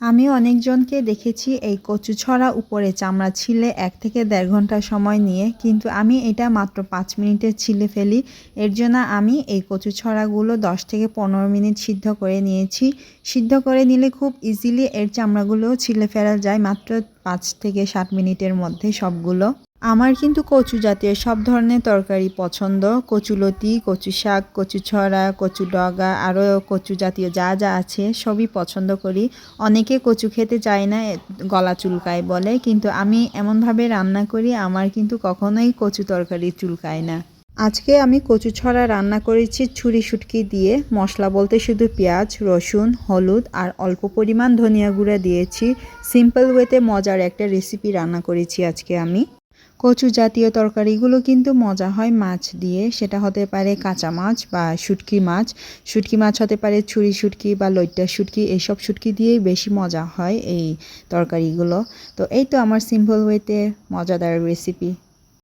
আমি অনেকজনকে দেখেছি এই কচু ছড়া উপরে চামড়া ছিলে ১ থেকে ১.৫ ঘন্টা সময় নিয়ে, কিন্তু আমি এটা মাত্র ৫ মিনিটে ছিলে ফেলি। এর জন্য আমি এই কচু ছড়াগুলো ১০ থেকে ১৫ মিনিট সিদ্ধ করে নিয়েছি। সিদ্ধ করে নিলে খুব ইজিলি এর চামড়াগুলোও ছিলে ফেলা যায় মাত্র ৫ থেকে ৭ মিনিটের মধ্যে সবগুলো। আমার কিন্তু কচু জাতীয় সব ধরনের তরকারি পছন্দ। কচুলতি, কচু শাক, কচু ছড়া, কচু ডগা আরও কচু জাতীয় যা যা আছে সবই পছন্দ করি। অনেকে কচু খেতে চায় না, গলা চুলকায় বলে, কিন্তু আমি এমনভাবে রান্না করি আমার কিন্তু কখনোই কচু তরকারি চুলকায় না। আজকে আমি কচু ছড়া রান্না করেছি ছুরি শুটকি দিয়ে। মশলা বলতে শুধু পেঁয়াজ, রসুন, হলুদ আর অল্প পরিমাণ ধনিয়া গুঁড়া দিয়েছি। সিম্পল ওয়েতে মজার একটা রেসিপি রান্না করেছি আজকে আমি। কচু জাতীয় তরকারিগুলো কিন্তু মজা হয় মাছ দিয়ে, সেটা হতে পারে কাঁচা মাছ বা শুটকি মাছ। শুটকি মাছ হতে পারে ছুরি শুটকি বা লইট্টা শুটকি, এইসব শুটকি দিয়েই বেশি মজা হয় এই তরকারিগুলো। তো এই তো আমার সিম্পল ওয়েতে মজাদার রেসিপি।